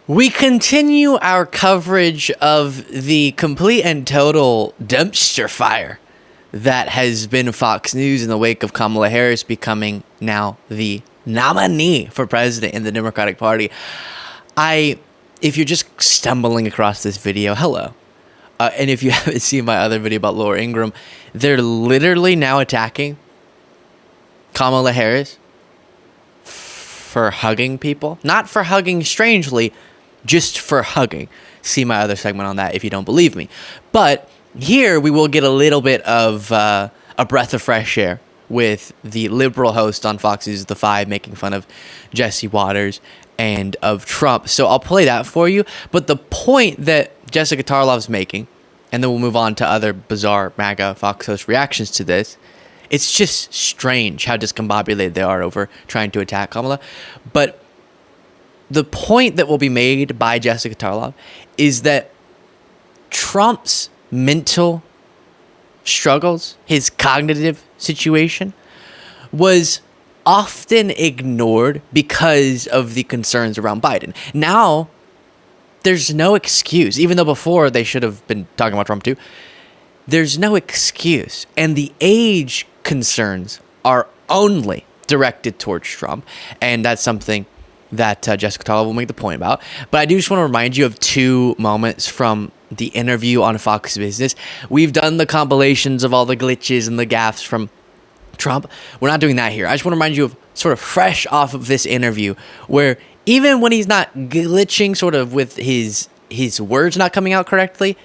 We continue our coverage of the complete and total dumpster fire that has been Fox News in the wake of Kamala Harris becoming now the nominee for president in the Democratic Party. If you're just stumbling across this video, hello. And if you haven't seen my other video about Laura Ingraham, they're literally now attacking Kamala Harris for hugging people. Not for hugging strangely, just for hugging. See my other segment on that if you don't believe me. But here we will get a little bit of a breath of fresh air with the liberal host on Fox News, The Five, making fun of Jesse Waters and of Trump. So I'll play that for you. But the point that Jessica Tarlov's making, and then we'll move on to other bizarre MAGA Fox host reactions to this, it's just strange how discombobulated they are over trying to attack Kamala. But the point that will be made by Jessica Tarlov is that Trump's mental struggles, his cognitive situation, was often ignored because of the concerns around Biden. Now, there's no excuse, even though before they should have been talking about Trump too. There's no excuse. And the age concerns are only directed towards Trump. And that's something that Jessica Tarlov will make the point about. But I do just want to remind you of two moments from the interview on Fox Business. We've done the compilations of all the glitches and the gaffes from Trump. We're not doing that here. I just want to remind you of sort of fresh off of this interview where even when he's not glitching sort of with his words not coming out correctly,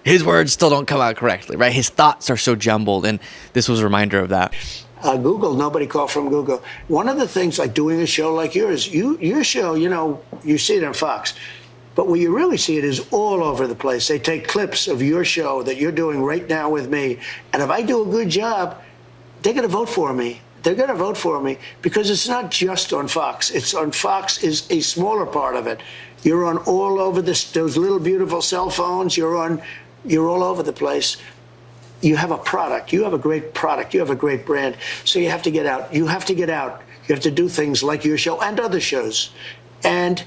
his words still don't come out correctly, right? His thoughts are so jumbled, and this was a reminder of that. Google, nobody called from Google. One of the things, like doing a show like yours, your show, you see it on Fox, but where you really see it is all over the place. They take clips of your show that you're doing right now with me, and if I do a good job, they're going to vote for me. They're going to vote for me because it's not just on Fox. It's on Fox is a smaller part of it. You're on all over those little beautiful cell phones. You're all over the place. You have a product. You have a great product. You have a great brand. So you have to get out. You have to get out. You have to do things like your show and other shows. And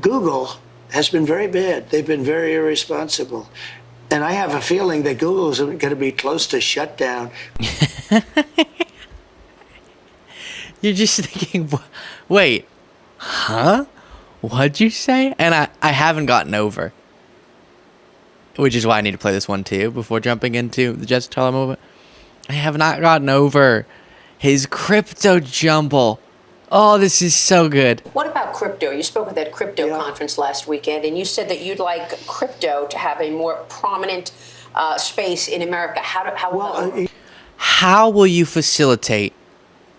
Google has been very bad. They've been very irresponsible. And I have a feeling that Google is going to be close to shutdown. You're just thinking, wait, huh? What'd you say? And I haven't gotten over, which is why I need to play this one too before jumping into the Jessica Tarlov moment. I have not gotten over his crypto jumble. Oh, this is so good. What about crypto? You spoke at that crypto conference last weekend, and you said that you'd like crypto to have a more prominent space in America. How will you facilitate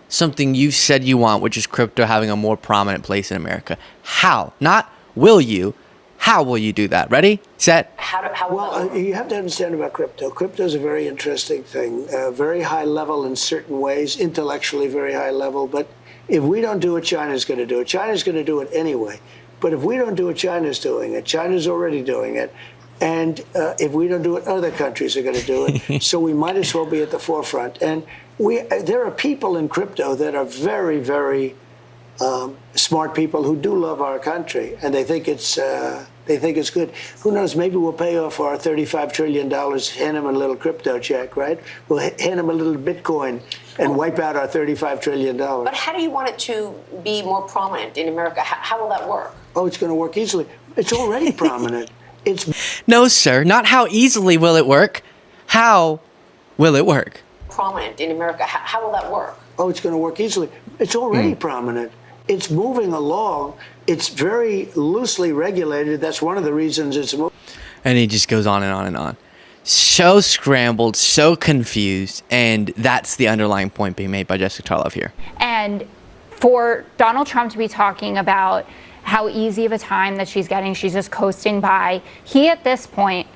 something you said you want, which is crypto having a more prominent place in America? How? Not will you. How will you do that? Ready? Set? You have to understand about crypto. Crypto is a very interesting thing, very high level in certain ways, intellectually very high level. But if we don't do it, China's going to do it. China's going to do it anyway. But if we don't do it, China's doing it. China's already doing it. And if we don't do it, other countries are going to do it. So we might as well be at the forefront. And there are people in crypto that are very, very smart people who do love our country, and they think it's good. Who knows? Maybe we'll pay off our $35 trillion, hand them a little crypto check, right? We'll hand them a little Bitcoin and wipe out our $35 trillion. But how do you want it to be more prominent in America? How will that work? Oh, it's going to work easily. It's already prominent. No, sir. Not how easily will it work. How will it work? Prominent in America. How will that work? Oh, it's going to work easily. It's already prominent. It's moving along. It's very loosely regulated. That's one of the reasons it's moving. And he just goes on and on and on. So scrambled, so confused, and that's the underlying point being made by Jessica Tarlov here. And for Donald Trump to be talking about how easy of a time that she's getting, she's just coasting by, he at this point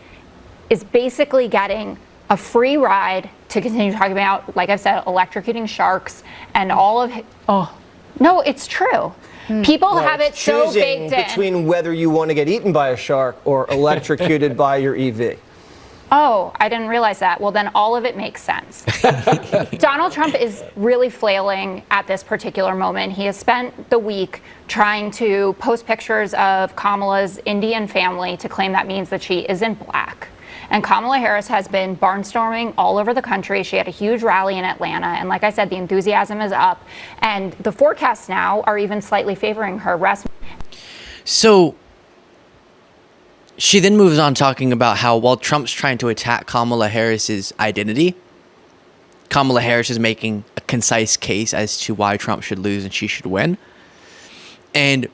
is basically getting a free ride to continue talking about, like I've said, electrocuting sharks and all of no, it's true. People have it so baked in. Between whether you want to get eaten by a shark or electrocuted by your EV. Oh, I didn't realize that. Well, then all of it makes sense. Donald Trump is really flailing at this particular moment. He has spent the week trying to post pictures of Kamala's Indian family to claim that means that she isn't black. And Kamala Harris has been barnstorming all over the country. She had a huge rally in Atlanta. And like I said, the enthusiasm is up. And the forecasts now are even slightly favoring her. So she then moves on talking about how while Trump's trying to attack Kamala Harris's identity, Kamala Harris is making a concise case as to why Trump should lose and she should win. And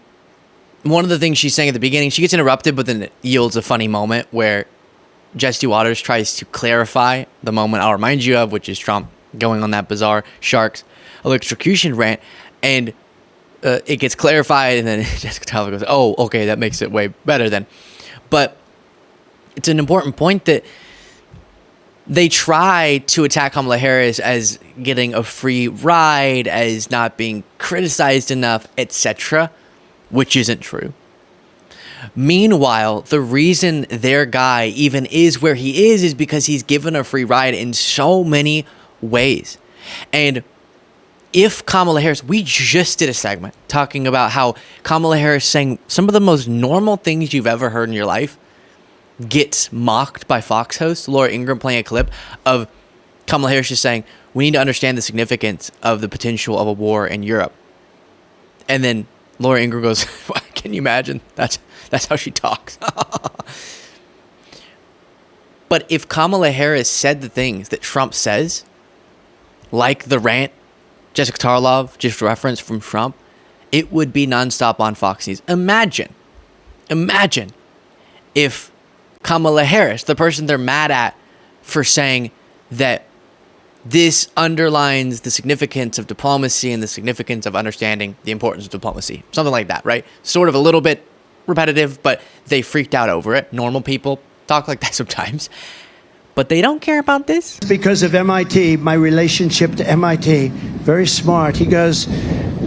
one of the things she's saying at the beginning, she gets interrupted, but then it yields a funny moment where Jesse Waters tries to clarify the moment I'll remind you of, which is Trump going on that bizarre sharks electrocution rant. And it gets clarified, and then Jessica Tarlov goes, oh, okay, that makes it way better then. But it's an important point that they try to attack Kamala Harris as getting a free ride, as not being criticized enough, etc., which isn't true. Meanwhile, the reason their guy even is where he is because he's given a free ride in so many ways. And if Kamala Harris, we just did a segment talking about how Kamala Harris saying some of the most normal things you've ever heard in your life gets mocked by Fox host Laura Ingraham playing a clip of Kamala Harris just saying, we need to understand the significance of the potential of a war in Europe. And then Laura Ingraham goes, can you imagine? That's how she talks. But if Kamala Harris said the things that Trump says, like the rant Jessica Tarlov just referenced from Trump, it would be nonstop on Fox News. Imagine if Kamala Harris, the person they're mad at for saying that this underlines the significance of diplomacy and the significance of understanding the importance of diplomacy. Something like that, right? Sort of a little bit repetitive, but they freaked out over it. Normal people talk like that sometimes. But they don't care about this. Because of MIT, my relationship to MIT, very smart. He goes,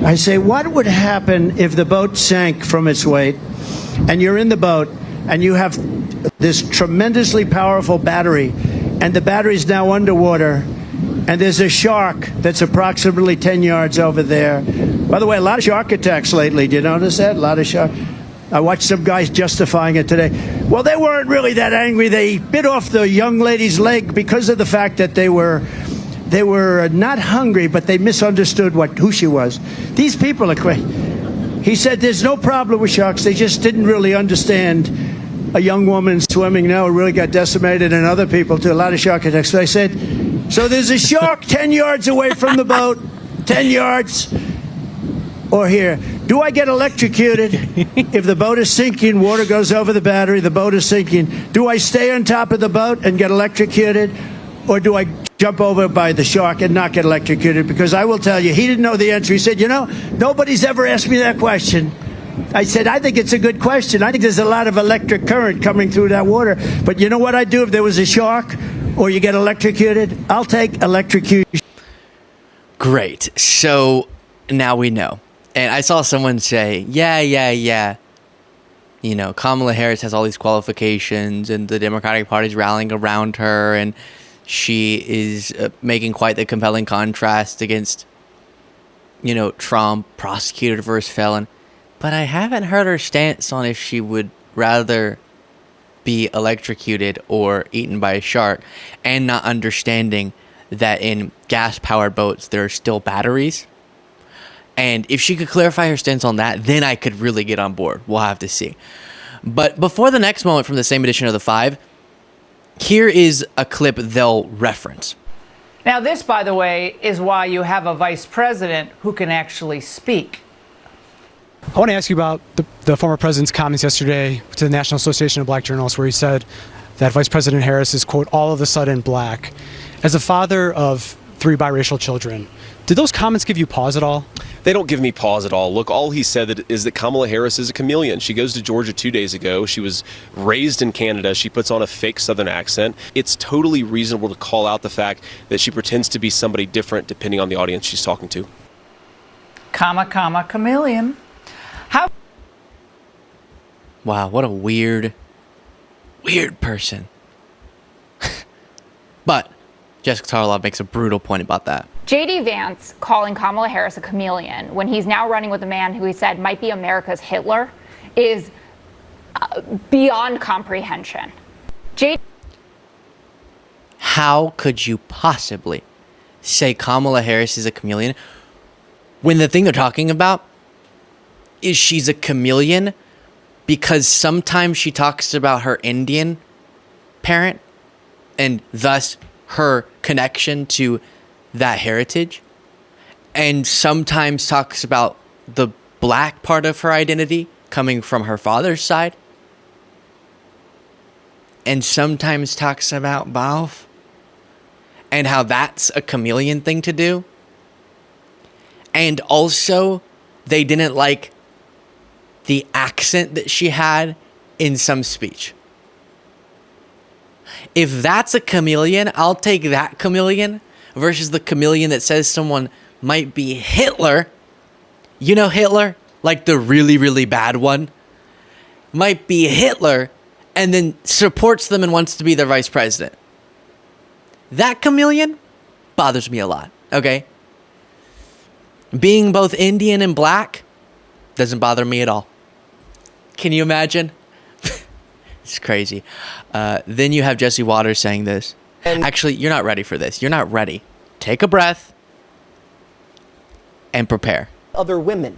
I say, what would happen if the boat sank from its weight and you're in the boat and you have this tremendously powerful battery and the battery's now underwater and there's a shark that's approximately 10 yards over there. By the way, a lot of shark attacks lately. Do you notice that? A lot of shark. I watched some guys justifying it today. Well, they weren't really that angry. They bit off the young lady's leg because of the fact that they were not hungry, but they misunderstood who she was. These people are crazy. He said there's no problem with sharks. They just didn't really understand a young woman swimming now really got decimated, and other people too. A lot of shark attacks. So I said, so there's a shark 10 yards away from the boat, 10 yards, or here. Do I get electrocuted if the boat is sinking, water goes over the battery, the boat is sinking? Do I stay on top of the boat and get electrocuted? Or do I jump over by the shark and not get electrocuted? Because I will tell you, he didn't know the answer. He said, nobody's ever asked me that question. I said, I think it's a good question. I think there's a lot of electric current coming through that water. But you know what I'd do if there was a shark or you get electrocuted? I'll take electrocution. Great. So now we know. And I saw someone say, yeah. Kamala Harris has all these qualifications and the Democratic Party's rallying around her and she is making quite the compelling contrast against, Trump, prosecutor versus felon. But I haven't heard her stance on if she would rather be electrocuted or eaten by a shark, and not understanding that in gas-powered boats there are still batteries. And if she could clarify her stance on that, then I could really get on board. We'll have to see. But before the next moment from the same edition of The Five, here is a clip they'll reference. Now, this, by the way, is why you have a vice president who can actually speak. I want to ask you about the former president's comments yesterday to the National Association of Black Journalists, where he said that Vice President Harris is, quote, all of a sudden black. As a father of 3 biracial children, did those comments give you pause at all? They don't give me pause at all. Look, all he said is that Kamala Harris is a chameleon. She goes to Georgia 2 days ago. She was raised in Canada. She puts on a fake Southern accent. It's totally reasonable to call out the fact that she pretends to be somebody different depending on the audience she's talking to. Chameleon. Wow, what a weird person. But Jessica Tarlov makes a brutal point about that. JD Vance calling Kamala Harris a chameleon when he's now running with a man who he said might be America's Hitler is beyond comprehension. How could you possibly say Kamala Harris is a chameleon when the thing they're talking about is she's a chameleon because sometimes she talks about her Indian parent and thus her connection to that heritage, and sometimes talks about the black part of her identity coming from her father's side, and sometimes talks about both and how that's a chameleon thing to do. And also, they didn't like the accent that she had in some speech. If that's a chameleon, I'll take that chameleon versus the chameleon that says someone might be Hitler. You know Hitler? Like the really, really bad one? Might be Hitler and then supports them and wants to be their vice president. That chameleon bothers me a lot, okay? Being both Indian and black doesn't bother me at all. Can you imagine? It's crazy. Then you have Jesse Waters saying this. Actually, you're not ready for this. You're not ready. Take a breath and prepare. Other women.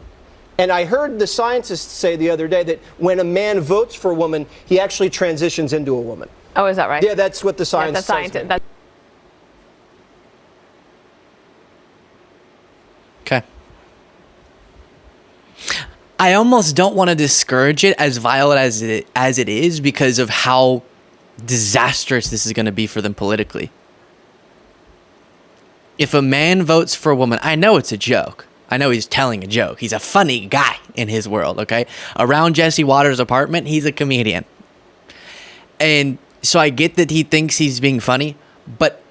And I heard the scientists say the other day that when a man votes for a woman, he actually transitions into a woman. Oh, is that right? Yeah, that's what the science says. Okay. I almost don't want to discourage it, as violent as it is, because of how disastrous this is going to be for them politically. If a man votes for a woman, I know it's a joke. I know he's telling a joke. He's a funny guy in his world, okay? Around Jesse Waters' apartment, he's a comedian. And so I get that he thinks he's being funny, but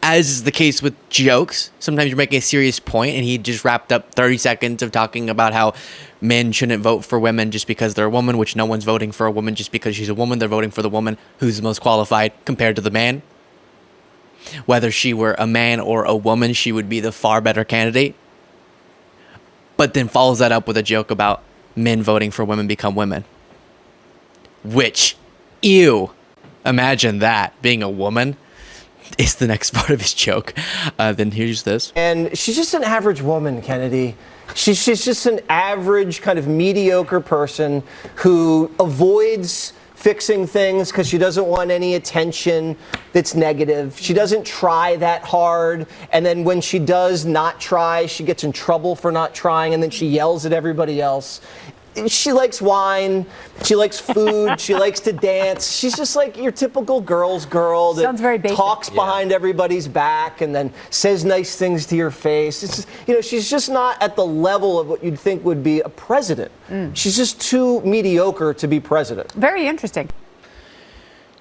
as is the case with jokes, sometimes you're making a serious point, and he just wrapped up 30 seconds of talking about how men shouldn't vote for women just because they're a woman, which no one's voting for a woman just because she's a woman. They're voting for the woman who's the most qualified compared to the man. Whether she were a man or a woman, she would be the far better candidate. But then follows that up with a joke about men voting for women become women. Which, ew. Imagine that, being a woman. Is the next part of his joke. Then here's this. And she's just an average woman, Kennedy. She's just an average kind of mediocre person who avoids fixing things because she doesn't want any attention that's negative. She doesn't try that hard. And then when she does not try, she gets in trouble for not trying, and then she yells at everybody else. She likes wine, she likes food, she likes to dance. She's just like your typical girl's girl that Sounds very basic. talks behind everybody's back and then says nice things to your face. It's just, she's just not at the level of what you'd think would be a president. She's just too mediocre to be president. Very interesting.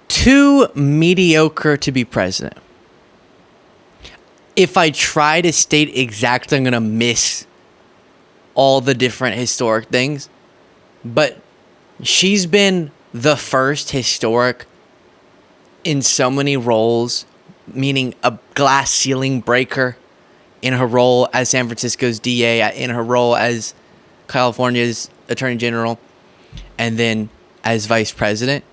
Too mediocre to be president. If I try to state exactly, I'm going to miss all the different historic things. But she's been the first historic in so many roles, meaning a glass ceiling breaker in her role as San Francisco's DA, in her role as California's Attorney General, and then as Vice President.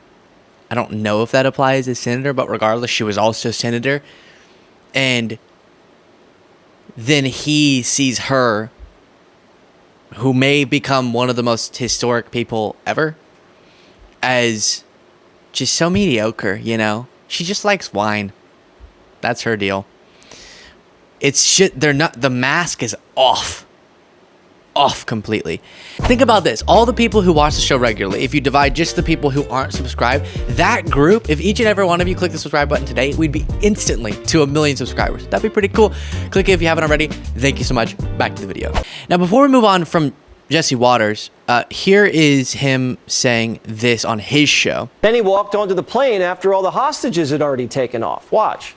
I don't know if that applies as Senator, but regardless, she was also Senator. And then he sees her, who may become one of the most historic people ever, as just so mediocre, She just likes wine. That's her deal. It's shit. The mask is off. Off completely. Think about this. All the people who watch the show regularly, if you divide just the people who aren't subscribed, that group, if each and every one of you click the subscribe button today, we'd be instantly to 1 million subscribers. That'd be pretty cool. Click it if you haven't already. Thank you so much. Back to the video. Now, before we move on from Jesse Waters, here is him saying this on his show. Then he walked onto the plane after all the hostages had already taken off. Watch.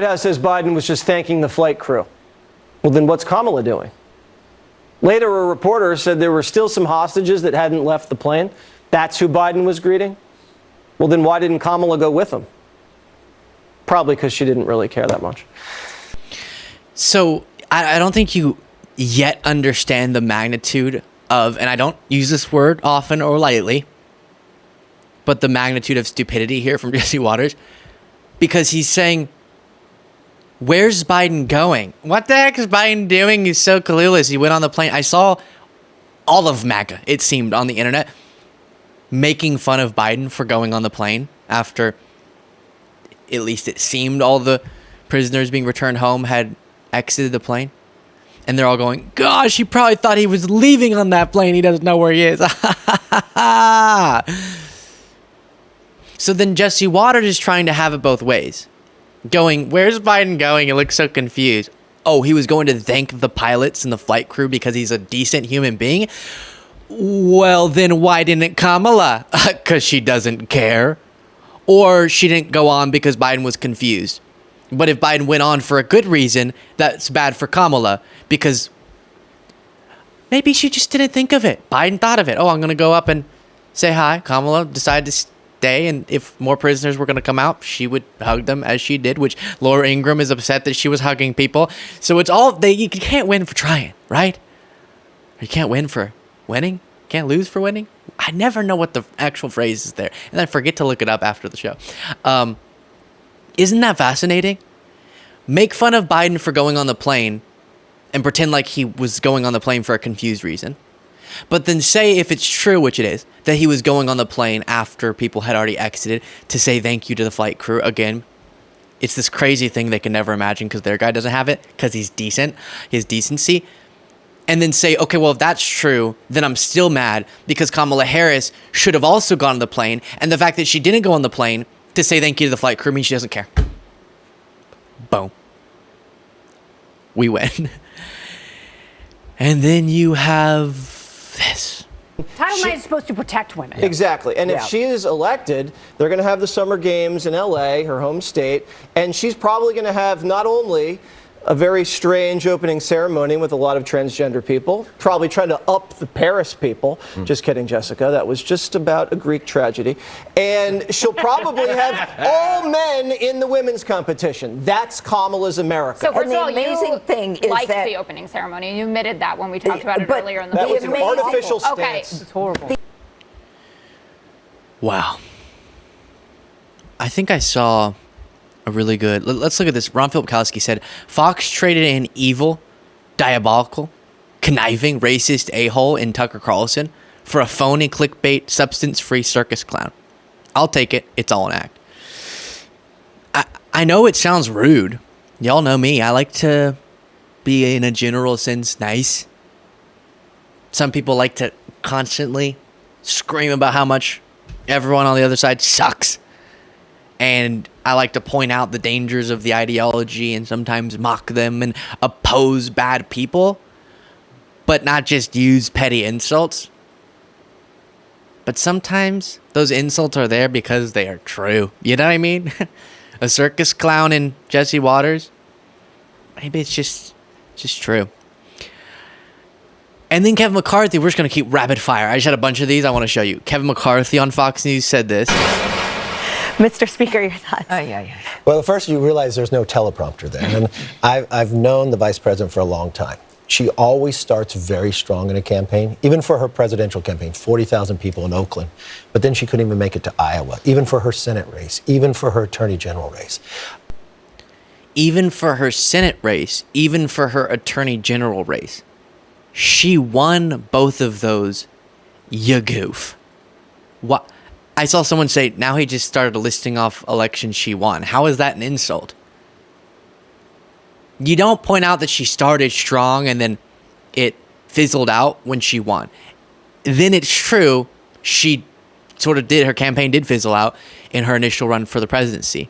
White House says Biden was just thanking the flight crew. Well, then what's Kamala doing? Later, a reporter said there were still some hostages that hadn't left the plane. That's who Biden was greeting. Well, then why didn't Kamala go with him? Probably because she didn't really care that much. So I don't think you yet understand the magnitude of, and I don't use this word often or lightly, but the magnitude of stupidity here from Jesse Waters, because he's saying, where's Biden going? What the heck is Biden doing? He's so clueless. He went on the plane. I saw all of MAGA, it seemed, on the internet, making fun of Biden for going on the plane after, at least it seemed, all the prisoners being returned home had exited the plane. And they're all going, gosh, he probably thought he was leaving on that plane. He doesn't know where he is. So then Jesse Waters is trying to have it both ways. Going, where's Biden going? He looks so confused. Oh, he was going to thank the pilots and the flight crew because he's a decent human being? Well, then why didn't Kamala? Because she doesn't care. Or she didn't go on because Biden was confused. But if Biden went on for a good reason, that's bad for Kamala because maybe she just didn't think of it. Biden thought of it. Oh, I'm going to go up and say hi. Kamala decided to stay, and if more prisoners were going to come out, she would hug them as she did, which Laura Ingraham is upset that she was hugging people. So it's all, you can't win for trying, right? You can't win for winning. Can't lose for winning. I never know what the actual phrase is there, and I forget to look it up after the show. Isn't that fascinating? Make fun of Biden for going on the plane and pretend like he was going on the plane for a confused reason. But then say, if it's true, which it is, that he was going on the plane after people had already exited to say thank you to the flight crew. Again, it's this crazy thing they can never imagine because their guy doesn't have it because he's decent, his decency. And then say, okay, well, if that's true, then I'm still mad because Kamala Harris should have also gone on the plane. And the fact that she didn't go on the plane to say thank you to the flight crew means she doesn't care. Boom. We win. And then you have this. Title IX is supposed to protect women. Exactly. And if she is elected, they're going to have the Summer Games in LA, her home state, and she's probably going to have not only a very strange opening ceremony with a lot of transgender people, probably trying to up the Paris people. Just kidding, Jessica. That was just about a Greek tragedy. And she'll probably have all men in the women's competition. That's Kamala's America. So first of all, amazing thing is liked that the opening ceremony. You admitted that when we talked about it but earlier in the that was video. an artificial stance. Okay. It's horrible. Wow. I think I saw a really good... Let's look at this. Ron Filipkowski said, Fox traded in evil, diabolical, conniving, racist a-hole in Tucker Carlson for a phony clickbait, substance-free circus clown. I'll take it. It's all an act. I know it sounds rude. Y'all know me. I like to be, in a general sense, nice. Some people like to constantly scream about how much everyone on the other side sucks. And I like to point out the dangers of the ideology and sometimes mock them and oppose bad people, but not just use petty insults. But sometimes those insults are there because they are true. You know what I mean? A circus clown in Jesse Waters. Maybe it's just true. And then Kevin McCarthy, we're just going to keep rapid fire. I just had a bunch of these I want to show you. Kevin McCarthy on Fox News said this. Mr. Speaker, your thoughts? Well, first you realize there's no teleprompter there. And I've known the vice president for a long time. She always starts very strong in a campaign, even for her presidential campaign, 40,000 people in Oakland. But then she couldn't even make it to Iowa, even for her Senate race, even for her attorney general race. Even for her Senate race, even for her attorney general race. She won both of those, you goof. What? I saw someone say, now he just started listing off elections she won. How is that an insult? You don't point out that she started strong and then it fizzled out when she won. Then it's true, she sort of did, her campaign did fizzle out in her initial run for the presidency.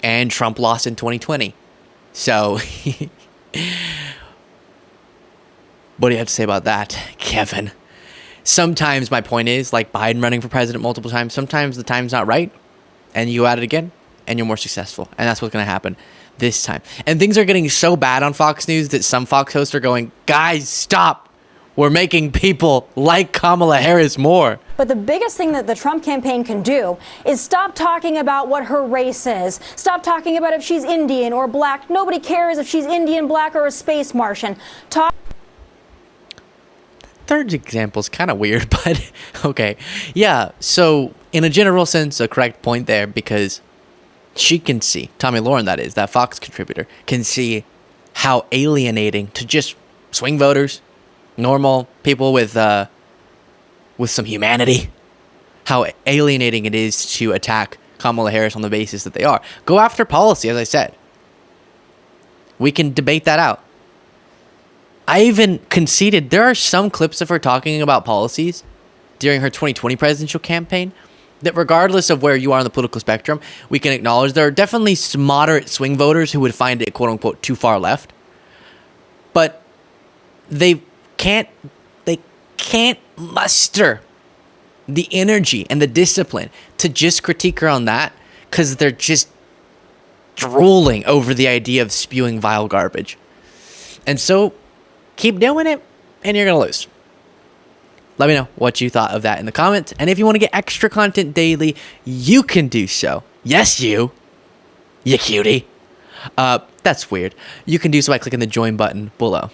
And Trump lost in 2020. So, what do you have to say about that, Kevin? Sometimes my point is, like Biden running for president multiple times, sometimes the time's not right, and you go at it again, and you're more successful. And that's what's going to happen this time. And things are getting so bad on Fox News that some Fox hosts are going, guys, stop. We're making people like Kamala Harris more. But the biggest thing that the Trump campaign can do is stop talking about what her race is. Stop talking about if she's Indian or black. Nobody cares if she's Indian, black, or a space Martian. Third example is kind of weird, but okay. Yeah, so in a general sense, a correct point there, because she can see, Tommy Lauren that is, that Fox contributor, can see how alienating to just swing voters, normal people with some humanity, how alienating it is to attack Kamala Harris on the basis that they are. Go after policy, as I said. We can debate that out. I even conceded there are some clips of her talking about policies during her 2020 presidential campaign that, regardless of where you are on the political spectrum, we can acknowledge there are definitely some moderate swing voters who would find it, quote unquote, too far left. But they can't muster the energy and the discipline to just critique her on that, because they're just drooling over the idea of spewing vile garbage. And so keep doing it, and you're going to lose. Let me know what you thought of that in the comments. And if you want to get extra content daily, you can do so. Yes, you cutie. That's weird. You can do so by clicking the join button below.